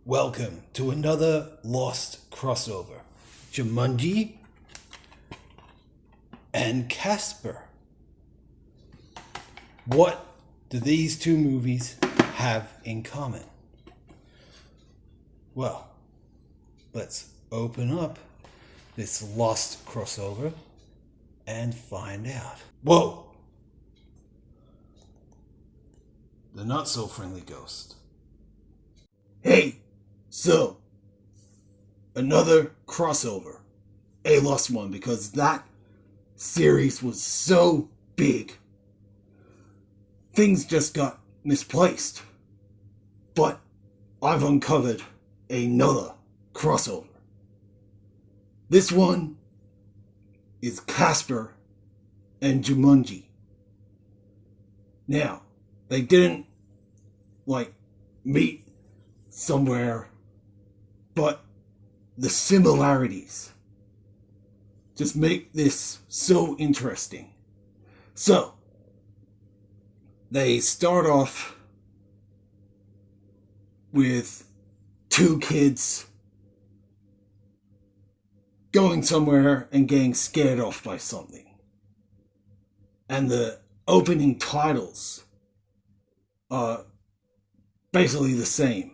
Welcome to another Lost crossover. Jumanji and Casper. What do these two movies have in common? Well, let's open up this Lost crossover and find out. Whoa! The not so friendly ghost. Hey! So, another crossover. A Lost one, because that series was so big. Things just got misplaced. But I've uncovered another crossover. This one is Casper and Jumanji. Now, they didn't meet somewhere, but the similarities just make this so interesting. So, they start off with two kids going somewhere and getting scared off by something. And the opening titles are basically the same.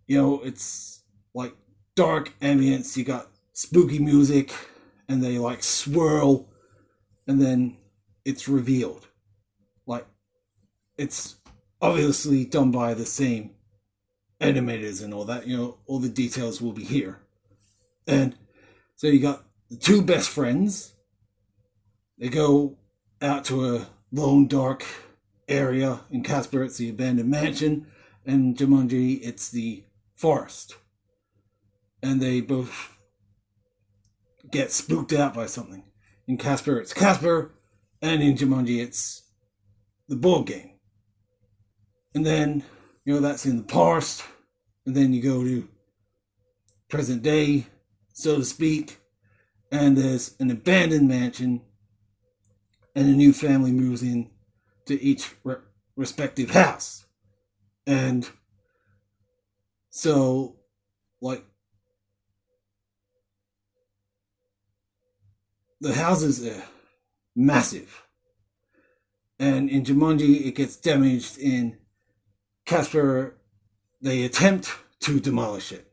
You know, it's like dark ambience, you got spooky music, and they swirl, and then it's revealed. It's obviously done by the same animators and all that, all the details will be here. And so you got the two best friends. They go out to a lone, dark area. In Casper, it's the abandoned mansion, and Jumanji, it's the forest. And they both get spooked out by something. In Casper, it's Casper, and in Jumanji, it's the board game. And then, that's in the past, and then you go to present day, so to speak, and there's an abandoned mansion, and a new family moves in to each respective house. And so, the houses are massive. And in Jumanji, it gets damaged. In Casper, they attempt to demolish it.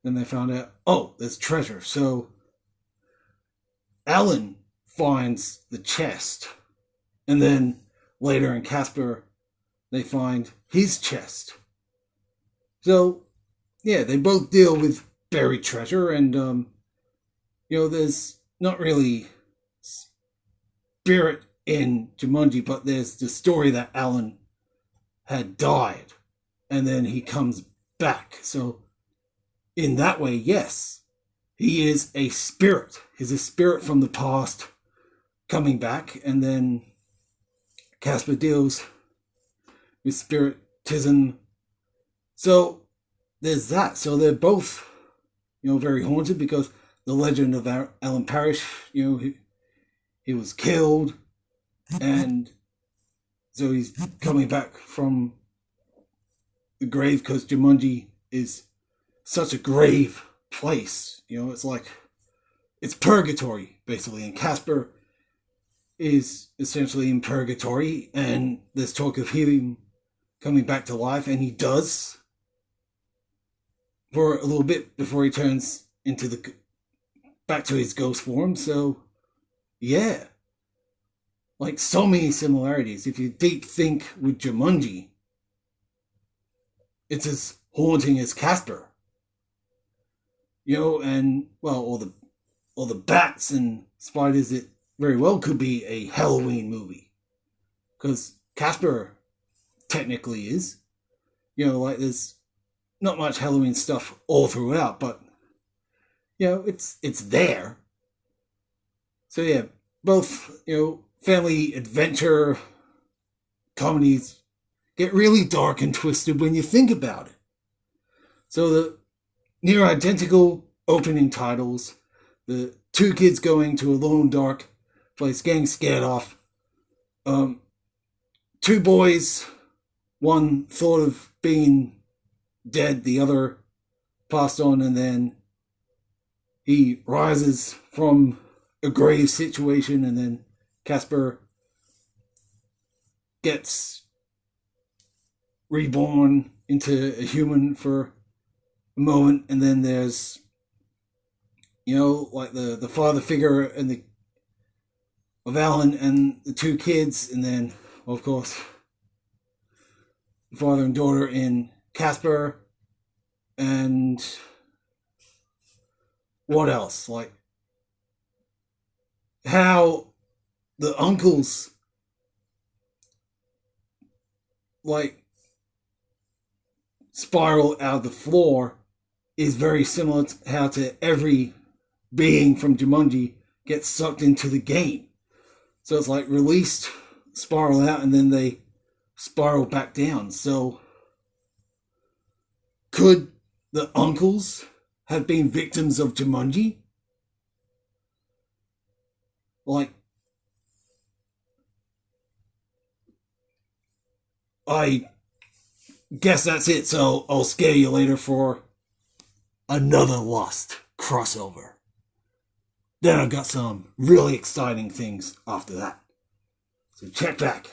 Then they found out, there's treasure. So Alan finds the chest. And then later in Casper, they find his chest. So, yeah, they both deal with buried treasure. And, there's not really spirit in Jumanji, but there's the story that Alan had died. And then he comes back. So, in that way, yes, he is a spirit. He's a spirit from the past coming back. And then Casper deals with spiritism. So there's that. So they're both, very haunted, because the legend of Alan Parrish, he was killed, and so he's coming back from the grave, because Jumanji is such a grave place. It's purgatory, basically, and Casper is essentially in purgatory, and there's talk of him coming back to life, and he does for a little bit before he turns into back to his ghost form. So yeah, so many similarities. If you deep think with Jumanji, it's as haunting as Casper. And all the bats and spiders, it very well could be a Halloween movie, because Casper technically is. There's not much Halloween stuff all throughout, but it's there. So yeah, both family adventure comedies get really dark and twisted when you think about it. So the near identical opening titles, the two kids going to a lone dark place, getting scared off. Two boys, one thought of being dead, the other passed on, and then he rises from a grave situation, and then Casper gets reborn into a human for a moment, and then there's, like the father figure and of Alan and the two kids, and then, well, of course, father and daughter in Casper, and what else? Like how the uncles like spiral out of the floor is very similar to how to every being from Jumanji gets sucked into the game. So it's like released, spiral out, and then they spiral back down. So could the uncles have been victims of Jumanji? Like, I guess that's it. So I'll scare you later for another Lost crossover. Then I've got some really exciting things after that. So check back.